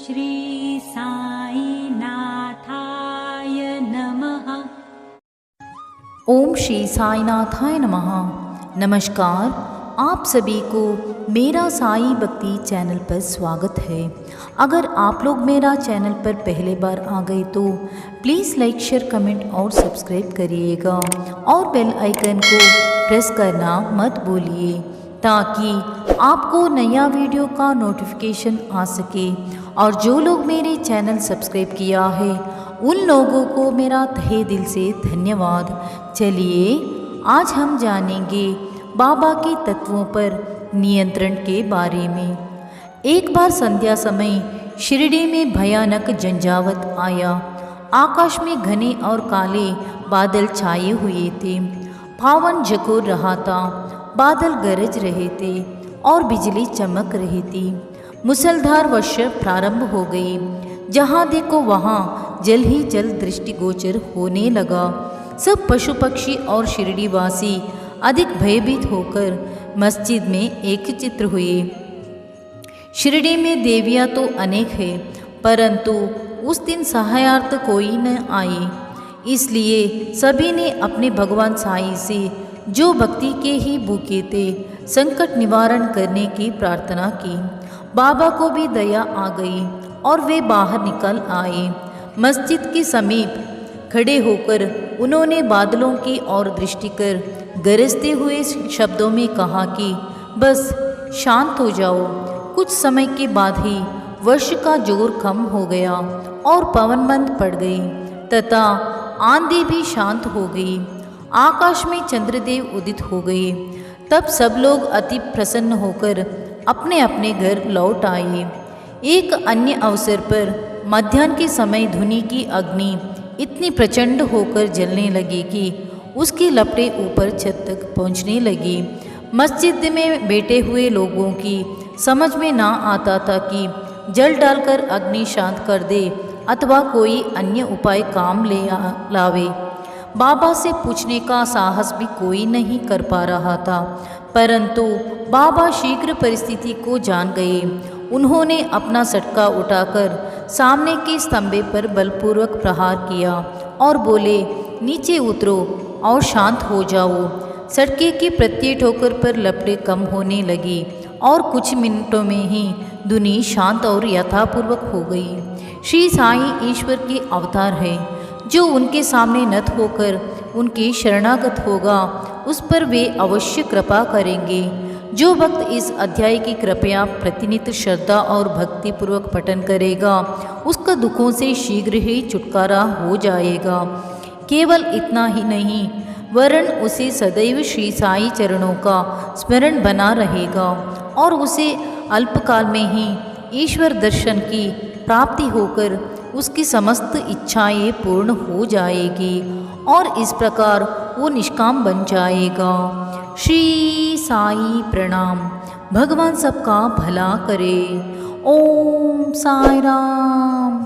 श्री साई नाथाय नमः। ओम श्री साईनाथाय नमः। नमस्कार, आप सभी को मेरा साई भक्ति चैनल पर स्वागत है। अगर आप लोग मेरा चैनल पर पहले बार आ गए तो प्लीज़ लाइक शेयर कमेंट और सब्सक्राइब करिएगा और बेल आइकन को प्रेस करना मत भूलिए ताकि आपको नया वीडियो का नोटिफिकेशन आ सके। और जो लोग मेरे चैनल सब्सक्राइब किया है उन लोगों को मेरा तहे दिल से धन्यवाद। चलिए आज हम जानेंगे बाबा के तत्वों पर नियंत्रण के बारे में। एक बार संध्या समय शिरडी में भयानक झंझावत आया। आकाश में घने और काले बादल छाए हुए थे। पवन झकोर रहा था, बादल गरज रहे थे और बिजली चमक रही थी। मूसलाधार वर्षा प्रारंभ हो गई। जहाँ देखो वहाँ जल ही जल दृष्टिगोचर होने लगा। सब पशु पक्षी और शिरडीवासी अधिक भयभीत होकर मस्जिद में एकत्रित हुए। शिरडी में देवियाँ तो अनेक है, परंतु उस दिन सहायार्थ कोई न आई। इसलिए सभी ने अपने भगवान साई से, जो भक्ति के ही भूखे थे, संकट निवारण करने की प्रार्थना की। बाबा को भी दया आ गई और वे बाहर निकल आए। मस्जिद के समीप खड़े होकर उन्होंने बादलों की ओर दृष्टि कर गरजते हुए शब्दों में कहा कि बस शांत हो जाओ। कुछ समय के बाद ही वर्षा का जोर कम हो गया और पवन बंद पड़ गई तथा आंधी भी शांत हो गई। आकाश में चंद्रदेव उदित हो गए। तब सब लोग अति प्रसन्न होकर अपने अपने घर लौट आए। एक अन्य अवसर पर मध्याह्न के समय धुनी की अग्नि इतनी प्रचंड होकर जलने लगी कि उसकी लपटें ऊपर छत तक पहुंचने लगी। मस्जिद में बैठे हुए लोगों की समझ में ना आता था कि जल डालकर अग्नि शांत कर दे अथवा कोई अन्य उपाय काम लावे। बाबा से पूछने का साहस भी कोई नहीं कर पा रहा था, परंतु बाबा शीघ्र परिस्थिति को जान गए। उन्होंने अपना सटका उठाकर सामने के स्तंभे पर बलपूर्वक प्रहार किया और बोले, नीचे उतरो और शांत हो जाओ। सटके की प्रत्येक ठोकर पर लपटें कम होने लगी और कुछ मिनटों में ही धुनी शांत और यथापूर्वक हो गई। श्री साई ईश्वर के अवतार है। जो उनके सामने नत होकर उनके शरणागत होगा उस पर वे अवश्य कृपा करेंगे। जो भक्त इस अध्याय की कृपया प्रतिनित श्रद्धा और भक्ति पूर्वक पठन करेगा उसका दुखों से शीघ्र ही छुटकारा हो जाएगा। केवल इतना ही नहीं, वरन उसे सदैव श्री साई चरणों का स्मरण बना रहेगा और उसे अल्पकाल में ही ईश्वर दर्शन की प्राप्ति होकर उसकी समस्त इच्छाएं पूर्ण हो जाएगी और इस प्रकार वो निष्काम बन जाएगा। श्री साई प्रणाम। भगवान सबका भला करे। ओम साई राम।